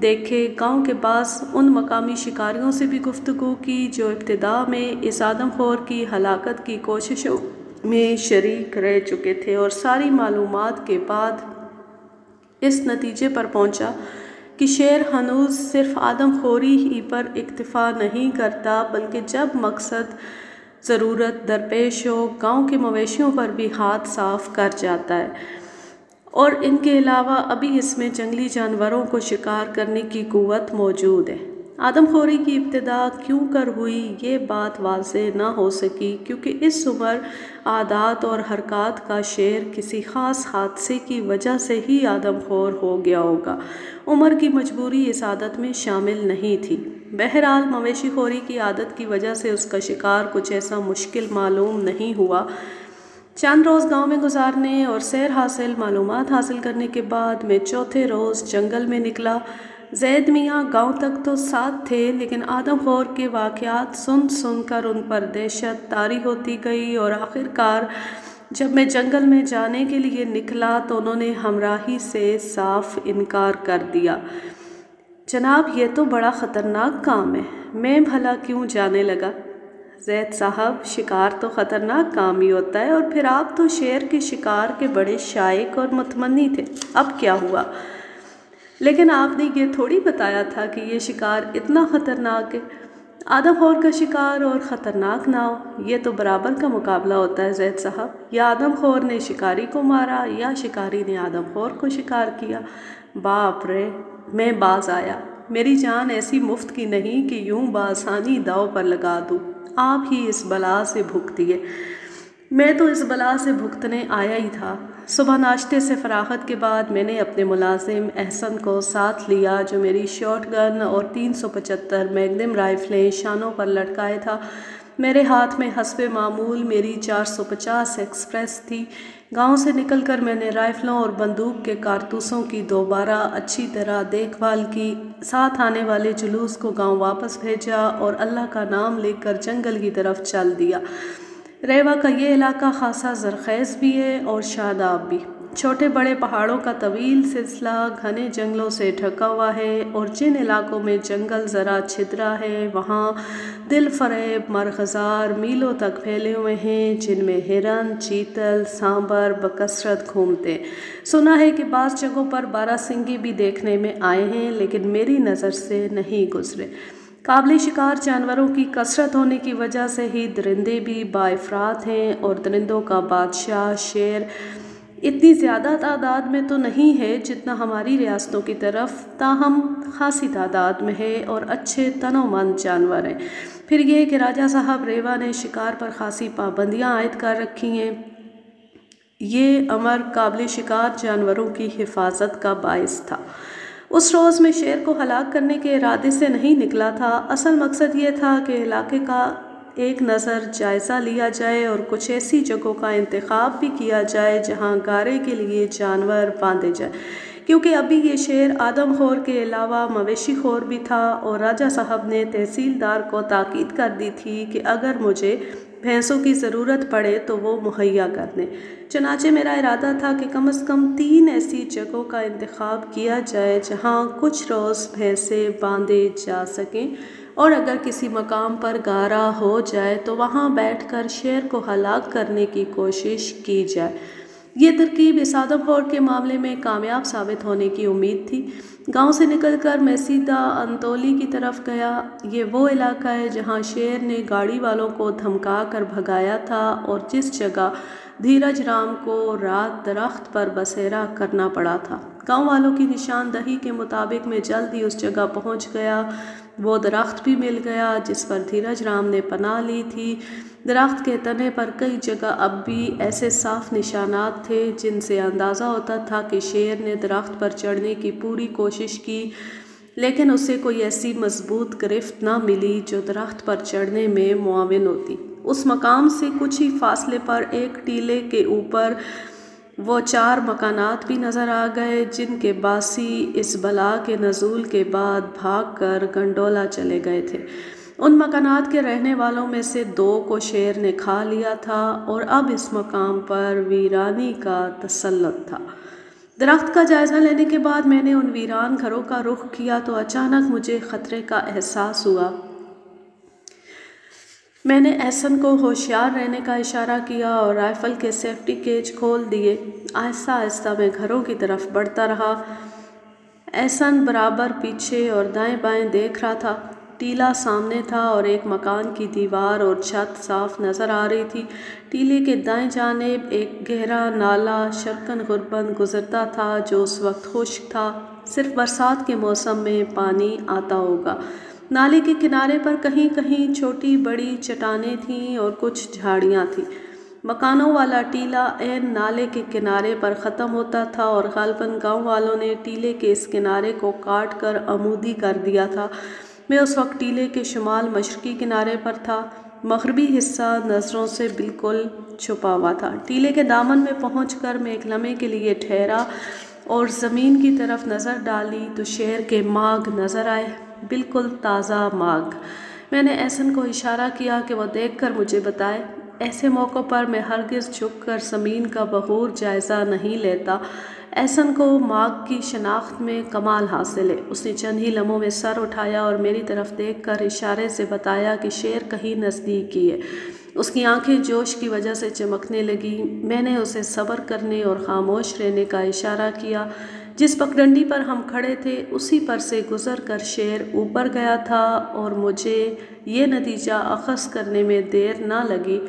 A: دیکھے، گاؤں کے بعض ان مقامی شکاریوں سے بھی گفتگو کی جو ابتدا میں اس آدم خور کی ہلاکت کی کوششوں میں شریک رہ چکے تھے، اور ساری معلومات کے بعد اس نتیجے پر پہنچا کہ شیر ہنوز صرف آدم خوری ہی پر اکتفا نہیں کرتا، بلکہ جب مقصد ضرورت درپیش ہو گاؤں کے مویشیوں پر بھی ہاتھ صاف کر جاتا ہے، اور ان کے علاوہ ابھی اس میں جنگلی جانوروں کو شکار کرنے کی قوت موجود ہے۔ آدم خوری کی ابتدا کیوں کر ہوئی یہ بات واضح نہ ہو سکی، کیونکہ اس عمر، عادات اور حرکات کا شیر کسی خاص حادثے کی وجہ سے ہی آدم خور ہو گیا ہوگا۔ عمر کی مجبوری اس عادت میں شامل نہیں تھی۔ بہرحال مویشی خوری کی عادت کی وجہ سے اس کا شکار کچھ ایسا مشکل معلوم نہیں ہوا۔ چند روز گاؤں میں گزارنے اور سیر حاصل معلومات حاصل کرنے کے بعد میں چوتھے روز جنگل میں نکلا۔ زید میاں گاؤں تک تو ساتھ تھے، لیکن آدم خور کے واقعات سن سن کر ان پر دہشت طاری ہوتی گئی، اور آخر کار جب میں جنگل میں جانے کے لیے نکلا تو انہوں نے ہمراہی سے صاف انکار کر دیا۔ جناب یہ تو بڑا خطرناک کام ہے، میں بھلا کیوں جانے لگا؟ زید صاحب شکار تو خطرناک کام ہی ہوتا ہے، اور پھر آپ تو شیر کے شکار کے بڑے شائق اور متمنی تھے، اب کیا ہوا؟ لیکن آپ نے یہ تھوڑی بتایا تھا کہ یہ شکار اتنا خطرناک ہے۔ آدم خور کا شکار اور خطرناک نہ ہو، یہ تو برابر کا مقابلہ ہوتا ہے زید صاحب، یا آدم خور نے شکاری کو مارا یا شکاری نے آدم خور کو شکار کیا۔ باپ رے، میں باز آیا، میری جان ایسی مفت کی نہیں کہ یوں بآسانی داؤ پر لگا دوں، آپ ہی اس بلا سے بھگتیے۔ میں تو اس بلا سے بھگتنے آیا ہی تھا۔ صبح ناشتے سے فراغت کے بعد میں نے اپنے ملازم احسن کو ساتھ لیا، جو میری شاٹ گن اور 375 میگنم رائفلیں شانوں پر لٹکائے تھا۔ میرے ہاتھ میں حسب معمول میری 450 ایکسپریس تھی۔ گاؤں سے نکل کر میں نے رائفلوں اور بندوق کے کارتوسوں کی دوبارہ اچھی طرح دیکھ بھال کی، ساتھ آنے والے جلوس کو گاؤں واپس بھیجا اور اللہ کا نام لے کر جنگل کی طرف چل دیا۔ ریوا کا یہ علاقہ خاصا زرخیز بھی ہے اور شاداب بھی۔ چھوٹے بڑے پہاڑوں کا طویل سلسلہ گھنے جنگلوں سے ڈھکا ہوا ہے، اور جن علاقوں میں جنگل ذرا چھدرا ہے وہاں دل فریب مرغزار میلوں تک پھیلے ہوئے ہیں، جن میں ہرن، چیتل، سانبر بکثرت گھومتے۔ سنا ہے کہ بعض جگہوں پر باراسنگی بھی دیکھنے میں آئے ہیں، لیکن میری نظر سے نہیں گزرے۔ قابل شکار جانوروں کی کثرت ہونے کی وجہ سے ہی درندے بھی باافراد ہیں، اور درندوں کا بادشاہ شیر اتنی زیادہ تعداد میں تو نہیں ہے جتنا ہماری ریاستوں کی طرف، تاہم خاصی تعداد میں ہے اور اچھے تنو مند جانور ہیں۔ پھر یہ کہ راجہ صاحب ریوا نے شکار پر خاصی پابندیاں عائد کر رکھی ہیں۔ یہ امر قابل شکار جانوروں کی حفاظت کا باعث تھا۔ اس روز میں شیر کو ہلاک کرنے کے ارادے سے نہیں نکلا تھا۔ اصل مقصد یہ تھا کہ علاقے کا ایک نظر جائزہ لیا جائے اور کچھ ایسی جگہوں کا انتخاب بھی کیا جائے جہاں گارے کے لیے جانور باندھے جائیں، کیونکہ ابھی یہ شیر آدم خور کے علاوہ مویشی خور بھی تھا، اور راجہ صاحب نے تحصیلدار کو تاکید کر دی تھی کہ اگر مجھے بھینسوں کی ضرورت پڑے تو وہ مہیا کر دیں۔ چنانچہ میرا ارادہ تھا کہ کم از کم 3 ایسی جگہوں کا انتخاب کیا جائے جہاں کچھ روز بھینسیں باندھے جا سکیں، اور اگر کسی مقام پر گارا ہو جائے تو وہاں بیٹھ کر شیر کو ہلاک کرنے کی کوشش کی جائے۔ یہ ترکیب اس آدم خور کے معاملے میں کامیاب ثابت ہونے کی امید تھی۔ گاؤں سے نکل کر میں سیدھا انتولی کی طرف گیا۔ یہ وہ علاقہ ہے جہاں شیر نے گاڑی والوں کو دھمکا کر بھگایا تھا، اور جس جگہ دھیرج رام کو رات درخت پر بسیرا کرنا پڑا تھا۔ گاؤں والوں کی نشاندہی کے مطابق میں جلد ہی اس جگہ پہنچ گیا۔ وہ درخت بھی مل گیا جس پر دھیرج رام نے پناہ لی تھی۔ درخت کے تنے پر کئی جگہ اب بھی ایسے صاف نشانات تھے جن سے اندازہ ہوتا تھا کہ شیر نے درخت پر چڑھنے کی پوری کوشش کی، لیکن اسے کوئی ایسی مضبوط گرفت نہ ملی جو درخت پر چڑھنے میں معاون ہوتی۔ اس مقام سے کچھ ہی فاصلے پر ایک ٹیلے کے اوپر وہ 4 مکانات بھی نظر آ گئے جن کے باسی اس بلا کے نزول کے بعد بھاگ کر گنڈولا چلے گئے تھے۔ ان مکانات کے رہنے والوں میں سے 2 کو شیر نے کھا لیا تھا، اور اب اس مقام پر ویرانی کا تسلط تھا۔ درخت کا جائزہ لینے کے بعد میں نے ان ویران گھروں کا رخ کیا تو اچانک مجھے خطرے کا احساس ہوا۔ میں نے احسن کو ہوشیار رہنے کا اشارہ کیا اور رائفل کے سیفٹی کیج کھول دیے۔ آہستہ آہستہ میں گھروں کی طرف بڑھتا رہا۔ احسن برابر پیچھے اور دائیں بائیں دیکھ رہا تھا۔ ٹیلہ سامنے تھا اور ایک مکان کی دیوار اور چھت صاف نظر آ رہی تھی۔ ٹیلے کے دائیں جانب ایک گہرا نالہ شرقاً غرباً گزرتا تھا جو اس وقت خشک تھا، صرف برسات کے موسم میں پانی آتا ہوگا۔ نالے کے کنارے پر کہیں کہیں چھوٹی بڑی چٹانیں تھیں اور کچھ جھاڑیاں تھیں۔ مکانوں والا ٹیلہ عین نالے کے کنارے پر ختم ہوتا تھا، اور غالباً گاؤں والوں نے ٹیلے کے اس کنارے کو کاٹ کر عمودی کر دیا تھا۔ میں اس وقت ٹیلے کے شمال مشرقی کنارے پر تھا۔ مغربی حصہ نظروں سے بالکل چھپا ہوا تھا۔ ٹیلے کے دامن میں پہنچ کر میں ایک لمحے کے لیے ٹھہرا اور زمین کی طرف نظر ڈالی تو شیر کے ماغ نظر آئے، بالکل تازہ ماغ۔ میں نے احسن کو اشارہ کیا کہ وہ دیکھ کر مجھے بتائے۔ ایسے موقع پر میں ہرگز جھک کر زمین کا بغور جائزہ نہیں لیتا۔ احسن کو ماغ کی شناخت میں کمال حاصل ہے۔ اس نے چند ہی لمحوں میں سر اٹھایا اور میری طرف دیکھ کر اشارے سے بتایا کہ شیر کہیں نزدیک ہی ہے۔ اس کی آنکھیں جوش کی وجہ سے چمکنے لگیں۔ میں نے اسے صبر کرنے اور خاموش رہنے کا اشارہ کیا۔ جس پگڈنڈی پر ہم کھڑے تھے اسی پر سے گزر کر شیر اوپر گیا تھا، اور مجھے یہ نتیجہ اخذ کرنے میں دیر نہ لگی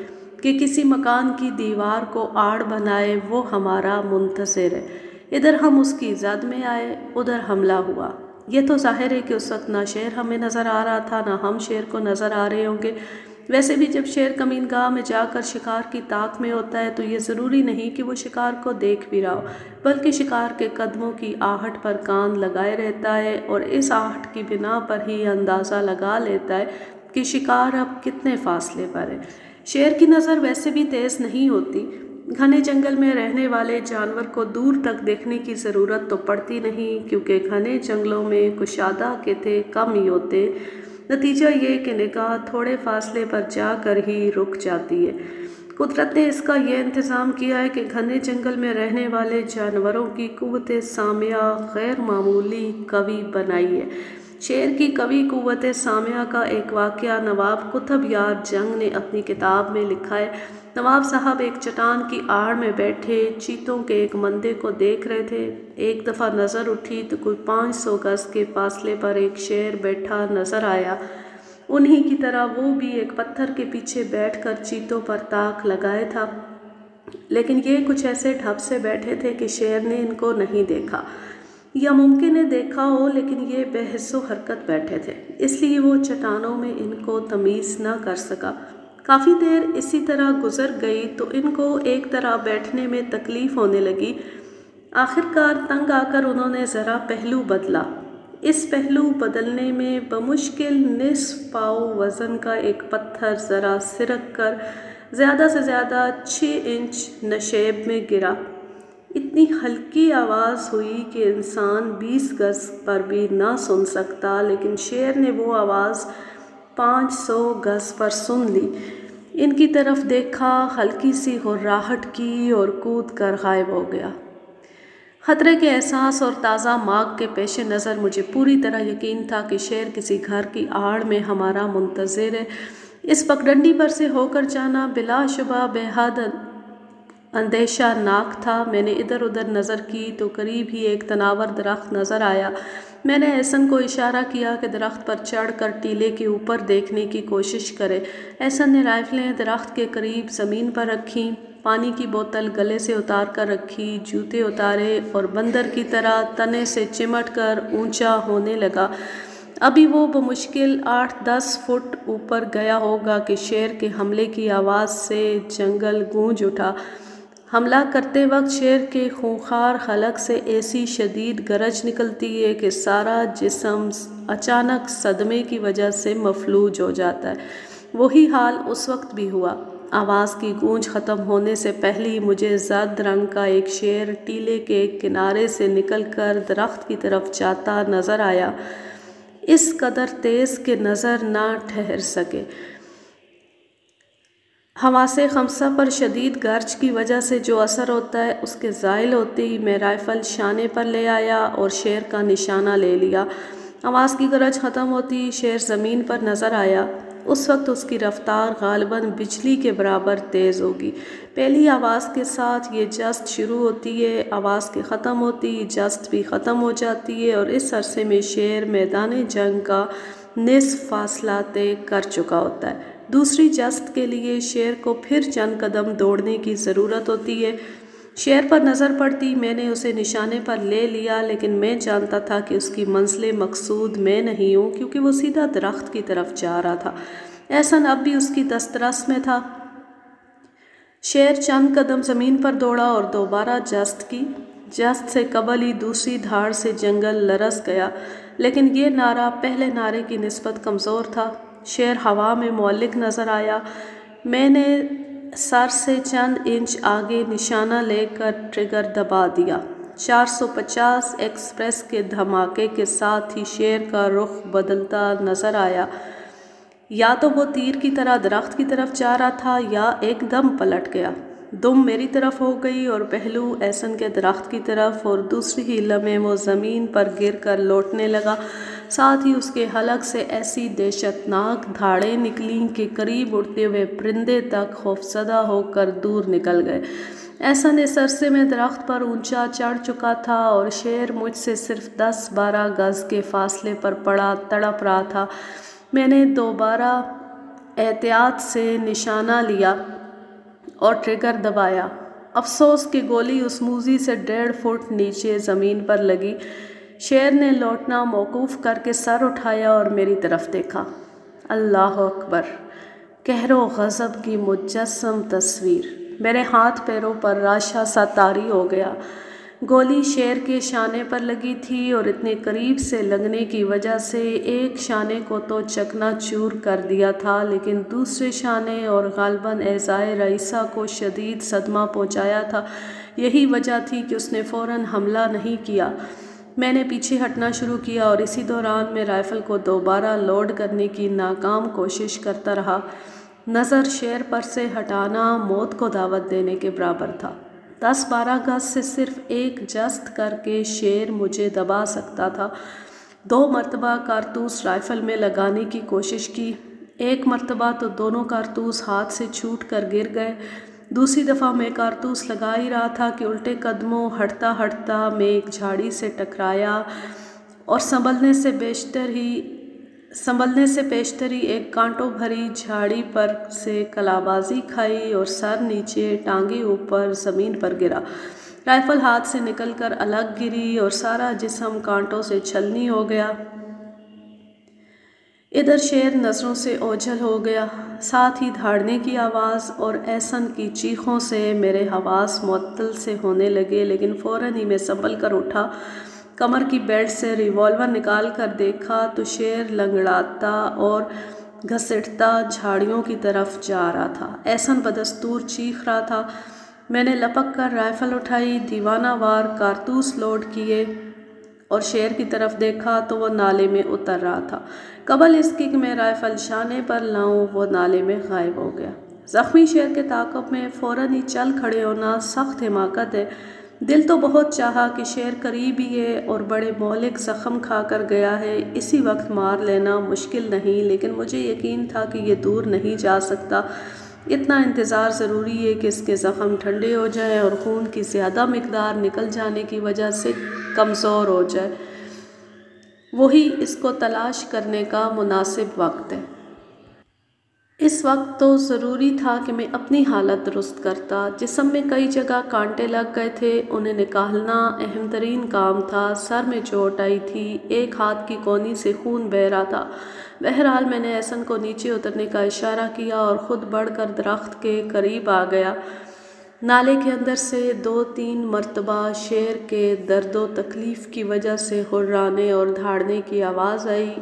A: کہ کسی مکان کی دیوار کو آڑ بنائے وہ ہمارا منتظر ہے۔ ادھر ہم اس کی زد میں آئے، ادھر حملہ ہوا۔ یہ تو ظاہر ہے کہ اس وقت نہ شیر ہمیں نظر آ رہا تھا نہ ہم شیر کو نظر آ رہے ہوں گے۔ ویسے بھی جب شیر کمین گاہ میں جا کر شکار کی طاق میں ہوتا ہے تو یہ ضروری نہیں کہ وہ شکار کو دیکھ بھی رہا ہو، بلکہ شکار کے قدموں کی آہٹ پر کان لگائے رہتا ہے، اور اس آہٹ کی بنا پر ہی اندازہ لگا لیتا ہے کہ شکار اب کتنے فاصلے پر ہے۔ شیر کی نظر ویسے بھی تیز نہیں ہوتی، گھنے جنگل میں رہنے والے جانور کو دور تک دیکھنے کی ضرورت تو پڑتی نہیں، کیونکہ گھنے جنگلوں میں کشادہ قطعے کم ہی ہوتے، نتیجہ یہ کہ نگاہ تھوڑے فاصلے پر جا کر ہی رک جاتی ہے۔ قدرت نے اس کا یہ انتظام کیا ہے کہ گھنے جنگل میں رہنے والے جانوروں کی قوت سامعہ غیر معمولی قوی بنائی ہے۔ شیر کی قوی قوت سامعہ کا ایک واقعہ نواب قطب یار جنگ نے اپنی کتاب میں لکھا ہے۔ نواب صاحب ایک چٹان کی آڑ میں بیٹھے چیتوں کے ایک مندے کو دیکھ رہے تھے۔ ایک دفعہ نظر اٹھی تو کوئی 500 گز کے فاصلے پر ایک شیر بیٹھا نظر آیا۔ انہی کی طرح وہ بھی ایک پتھر کے پیچھے بیٹھ کر چیتوں پر تاک لگائے تھا، لیکن یہ کچھ ایسے ڈھب سے بیٹھے تھے کہ شیر نے ان کو نہیں دیکھا، یا ممکن ہے دیکھا ہو لیکن یہ بے حس و حرکت بیٹھے تھے، اس لیے وہ چٹانوں میں ان کو تمیز نہ کر سکا۔ کافی دیر اسی طرح گزر گئی تو ان کو ایک طرح بیٹھنے میں تکلیف ہونے لگی۔ آخرکار تنگ آ کر انہوں نے ذرا پہلو بدلا۔ اس پہلو بدلنے میں بمشکل نصف پاؤ وزن کا ایک پتھر ذرا سرک کر زیادہ سے زیادہ 6 انچ نشیب میں گرا۔ اتنی ہلکی آواز ہوئی کہ انسان 20 گز پر بھی نہ سن سکتا، لیکن شیر نے وہ آواز 500 گز پر سن لی۔ ان کی طرف دیکھا، ہلکی سی ہرراہٹ کی اور کود کر غائب ہو گیا۔ خطرے کے احساس اور تازہ ماغ کے پیش نظر مجھے پوری طرح یقین تھا کہ شیر کسی گھر کی آڑ میں ہمارا منتظر ہے۔ اس پگڈنڈی پر سے ہو کر جانا بلا شبہ بے حد اندیشہ ناک تھا۔ میں نے ادھر ادھر نظر کی تو قریب ہی ایک تناور درخت نظر آیا۔ میں نے احسن کو اشارہ کیا کہ درخت پر چڑھ کر ٹیلے کے اوپر دیکھنے کی کوشش کرے۔ احسن نے رائفلیں درخت کے قریب زمین پر رکھیں، پانی کی بوتل گلے سے اتار کر رکھی، جوتے اتارے اور بندر کی طرح تنے سے چمٹ کر اونچا ہونے لگا۔ ابھی وہ بمشکل 8-10 فٹ اوپر گیا ہوگا کہ شیر کے حملے کی آواز سے جنگل گونج اٹھا۔ حملہ کرتے وقت شیر کے خونخوار حلق سے ایسی شدید گرج نکلتی ہے کہ سارا جسم اچانک صدمے کی وجہ سے مفلوج ہو جاتا ہے۔ وہی حال اس وقت بھی ہوا۔ آواز کی گونج ختم ہونے سے پہلے ہی مجھے زرد رنگ کا ایک شیر ٹیلے کے کنارے سے نکل کر درخت کی طرف جاتا نظر آیا، اس قدر تیز کہ نظر نہ ٹھہر سکے۔ حواس خمسہ پر شدید گرج کی وجہ سے جو اثر ہوتا ہے، اس کے زائل ہوتے ہی میں رائفل شانے پر لے آیا اور شیر کا نشانہ لے لیا۔ آواز کی گرج ختم ہوتی ہی شیر زمین پر نظر آیا۔ اس وقت اس کی رفتار غالباً بجلی کے برابر تیز ہوگی۔ پہلی آواز کے ساتھ یہ جست شروع ہوتی ہے، آواز کے ختم ہوتی ہی جست بھی ختم ہو جاتی ہے، اور اس عرصے میں شیر میدان جنگ کا نصف فاصلہ طے کر چکا ہوتا ہے۔ دوسری جست کے لیے شیر کو پھر چند قدم دوڑنے کی ضرورت ہوتی ہے۔ شیر پر نظر پڑتی میں نے اسے نشانے پر لے لیا، لیکن میں جانتا تھا کہ اس کی منزل مقصود میں نہیں ہوں، کیونکہ وہ سیدھا درخت کی طرف جا رہا تھا۔ احسن اب بھی اس کی دسترس میں تھا۔ شیر چند قدم زمین پر دوڑا اور دوبارہ جست کی۔ جست سے قبل ہی دوسری دھاڑ سے جنگل لرز گیا، لیکن یہ نعرہ پہلے نعرے کی نسبت کمزور تھا۔ شیر ہوا میں معلق نظر آیا۔ میں نے سر سے چند انچ آگے نشانہ لے کر ٹریگر دبا دیا۔ 450 ایکسپریس کے دھماکے کے ساتھ ہی شیر کا رخ بدلتا نظر آیا۔ یا تو وہ تیر کی طرح درخت کی طرف جا رہا تھا یا ایک دم پلٹ گیا۔ دم میری طرف ہو گئی اور پہلو احسن کے درخت کی طرف، اور دوسری ہی لمحے وہ زمین پر گر کر لوٹنے لگا۔ ساتھ ہی اس کے حلق سے ایسی دہشتناک دھاڑیں نکلیں کہ قریب اڑتے ہوئے پرندے تک خوفزدہ ہو کر دور نکل گئے۔ احسن اس عرصے میں درخت پر اونچا چڑھ چکا تھا اور شیر مجھ سے صرف 10-12 گز کے فاصلے پر پڑا تڑپ رہا تھا۔ میں نے دوبارہ احتیاط سے نشانہ لیا اور ٹریگر دبایا۔ افسوس کہ گولی اس موذی سے 1.5 فٹ نیچے زمین پر لگی۔ شیر نے لوٹنا موقوف کر کے سر اٹھایا اور میری طرف دیکھا۔ اللہ اکبر! قہر و غضب کی مجسم تصویر! میرے ہاتھ پیروں پر راشا سا طاری ہو گیا۔ گولی شیر کے شانے پر لگی تھی اور اتنے قریب سے لگنے کی وجہ سے ایک شانے کو تو چکنا چور کر دیا تھا، لیکن دوسرے شانے اور غالباً اعضائے رئیسہ کو شدید صدمہ پہنچایا تھا۔ یہی وجہ تھی کہ اس نے فوراً حملہ نہیں کیا۔ میں نے پیچھے ہٹنا شروع کیا اور اسی دوران میں رائفل کو دوبارہ لوڈ کرنے کی ناکام کوشش کرتا رہا۔ نظر شیر پر سے ہٹانا موت کو دعوت دینے کے برابر تھا۔ 10-12 گز سے صرف ایک جست کر کے شیر مجھے دبا سکتا تھا۔ 2 مرتبہ کارتوس رائفل میں لگانے کی کوشش کی، ایک مرتبہ تو دونوں کارتوس ہاتھ سے چھوٹ کر گر گئے۔ دوسری دفعہ میں کارتوس لگا ہی رہا تھا کہ الٹے قدموں ہٹتا ہٹتا میں ایک جھاڑی سے ٹکرایا اور سنبھلنے سے پیشتری ایک کانٹوں بھری جھاڑی پر سے کلابازی کھائی اور سر نیچے ٹانگیں اوپر زمین پر گرا۔ رائفل ہاتھ سے نکل کر الگ گری اور سارا جسم کانٹوں سے چھلنی ہو گیا۔ ادھر شیر نظروں سے اوجھل ہو گیا، ساتھ ہی دھاڑنے کی آواز اور احسن کی چیخوں سے میرے حواس معطل سے ہونے لگے، لیکن فوراً ہی میں سنبھل کر اٹھا۔ کمر کی بیلٹ سے ریوالور نکال کر دیکھا تو شیر لنگڑاتا اور گھسٹتا جھاڑیوں کی طرف جا رہا تھا۔ احسن بدستور چیخ رہا تھا۔ میں نے لپک کر رائفل اٹھائی، دیوانہ وار کارتوس لوڈ کیے اور شیر کی طرف دیکھا تو وہ نالے میں اتر رہا تھا۔ قبل اس کی کہ میں رائفل شانے پر لاؤں وہ نالے میں غائب ہو گیا۔ زخمی شیر کے تعاقب میں فوراً ہی چل کھڑے ہونا سخت حماقت ہے۔ دل تو بہت چاہا کہ شیر قریب ہی ہے اور بڑے مہلک زخم کھا کر گیا ہے، اسی وقت مار لینا مشکل نہیں، لیکن مجھے یقین تھا کہ یہ دور نہیں جا سکتا۔ اتنا انتظار ضروری ہے کہ اس کے زخم ٹھنڈے ہو جائیں اور خون کی زیادہ مقدار نکل جانے کی وجہ سے کمزور ہو جائے۔ وہی اس کو تلاش کرنے کا مناسب وقت ہے۔ اس وقت تو ضروری تھا کہ میں اپنی حالت درست کرتا۔ جسم میں کئی جگہ کانٹے لگ گئے تھے، انہیں نکالنا اہم ترین کام تھا۔ سر میں چوٹ آئی تھی، ایک ہاتھ کی کونی سے خون بہہ رہا تھا۔ بہرحال میں نے احسن کو نیچے اترنے کا اشارہ کیا اور خود بڑھ کر درخت کے قریب آ گیا۔ نالے کے اندر سے 2-3 مرتبہ شیر کے درد و تکلیف کی وجہ سے ہررانے اور دھاڑنے کی آواز آئی۔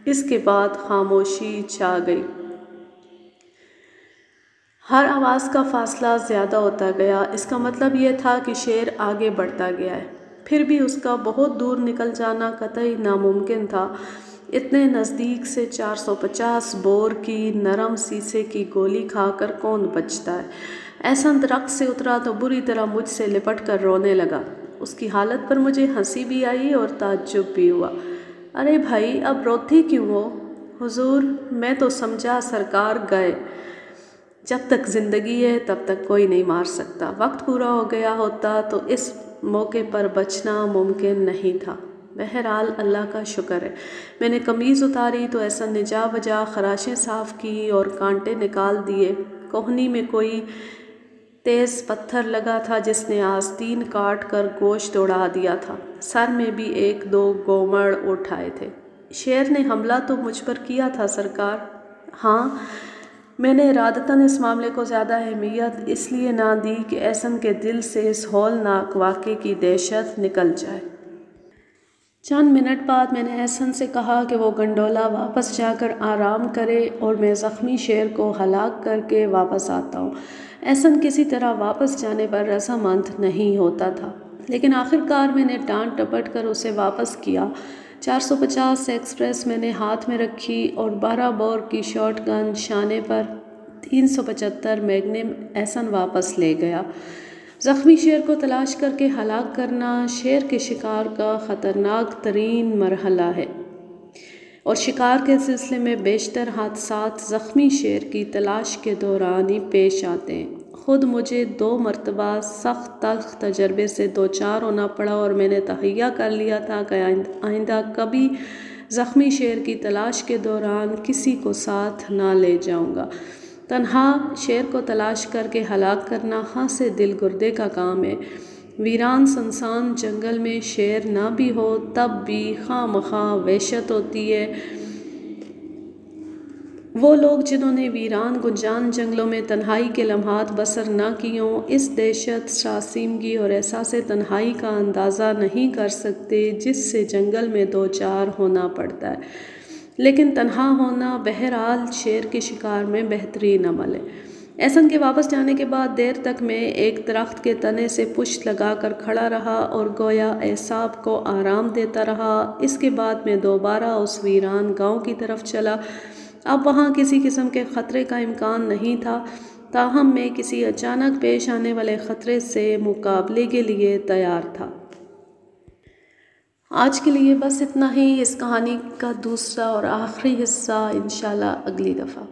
A: اس کے بعد خاموشی چھا گئی۔ ہر آواز کا فاصلہ زیادہ ہوتا گیا، اس کا مطلب یہ تھا کہ شیر آگے بڑھتا گیا ہے، پھر بھی اس کا بہت دور نکل جانا قطعی ناممکن تھا۔ اتنے نزدیک سے 450 بور کی نرم سیسے کی گولی کھا کر کون بچتا ہے؟ احسن درخت سے اترا تو بری طرح مجھ سے لپٹ کر رونے لگا۔ اس کی حالت پر مجھے ہنسی بھی آئی اور تعجب بھی ہوا۔ ارے بھائی، اب روتے کیوں ہو؟ حضور، میں تو سمجھا سرکار گئے، جب تک زندگی ہے تب تک کوئی نہیں مار سکتا، وقت پورا ہو گیا ہوتا تو اس موقع پر بچنا ممکن نہیں تھا۔ بہرحال اللہ کا شکر ہے۔ میں نے قمیض اتاری تو احسن نے جا بجا خراشیں صاف کی اور کانٹے نکال دیے۔ کوہنی میں کوئی تیز پتھر لگا تھا جس نے آستین کاٹ کر گوشت اڑا دیا تھا۔ سر میں بھی 1-2 گومڑ اٹھائے تھے۔ شیر نے حملہ تو مجھ پر کیا تھا سرکار؟ ہاں، میں نے ارادتاً اس معاملے کو زیادہ اہمیت اس لیے نہ دی کہ احسن کے دل سے اس ہولناک واقعے کی دہشت نکل جائے۔ چند منٹ بعد میں نے احسن سے کہا کہ وہ گنڈولا واپس جا کر آرام کرے اور میں زخمی شیر کو ہلاک کر کے واپس آتا ہوں۔ احسن کسی طرح واپس جانے پر رضامند نہیں ہوتا تھا، لیکن آخر کار میں نے ڈانٹ ڈپٹ کر اسے واپس کیا۔ 450 ایکسپریس میں نے ہاتھ میں رکھی اور 12 بور کی شارٹ گن شانے پر 375 میگنم احسن واپس لے گیا۔ زخمی شیر کو تلاش کر کے ہلاک کرنا شیر کے شکار کا خطرناک ترین مرحلہ ہے، اور شکار کے سلسلے میں بیشتر حادثات زخمی شیر کی تلاش کے دوران ہی پیش آتے ہیں۔ خود مجھے 2 مرتبہ سخت تلخ تجربے سے دوچار ہونا پڑا اور میں نے تہیہ کر لیا تھا کہ آئندہ کبھی زخمی شیر کی تلاش کے دوران کسی کو ساتھ نہ لے جاؤں گا۔ تنہا شیر کو تلاش کر کے ہلاک کرنا ہاں سے دل گردے کا کام ہے۔ ویران سنسان جنگل میں شیر نہ بھی ہو تب بھی خواہ مخواہ وحشت ہوتی ہے۔ وہ لوگ جنہوں نے ویران گنجان جنگلوں میں تنہائی کے لمحات بسر نہ کیوں، اس دہشت، شاسیمگی اور احساس تنہائی کا اندازہ نہیں کر سکتے جس سے جنگل میں دوچار ہونا پڑتا ہے۔ لیکن تنہا ہونا بہرحال شیر کے شکار میں بہترین عمل ہے۔ احسن کے واپس جانے کے بعد دیر تک میں ایک درخت کے تنے سے پشت لگا کر کھڑا رہا اور گویا اعصاب کو آرام دیتا رہا۔ اس کے بعد میں دوبارہ اس ویران گاؤں کی طرف چلا۔ اب وہاں کسی قسم کے خطرے کا امکان نہیں تھا، تاہم میں کسی اچانک پیش آنے والے خطرے سے مقابلے کے لیے تیار تھا۔ آج کے لیے بس اتنا ہی۔ اس کہانی کا دوسرا اور آخری حصہ انشاءاللہ اگلی دفعہ۔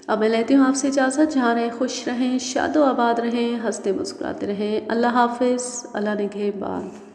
A: اب میں لیتی ہوں آپ سے اجازت۔ جہاں رہیں خوش رہیں، شاد و آباد رہیں، ہنستے مسکراتے رہیں۔ اللہ حافظ، اللہ نگہبان۔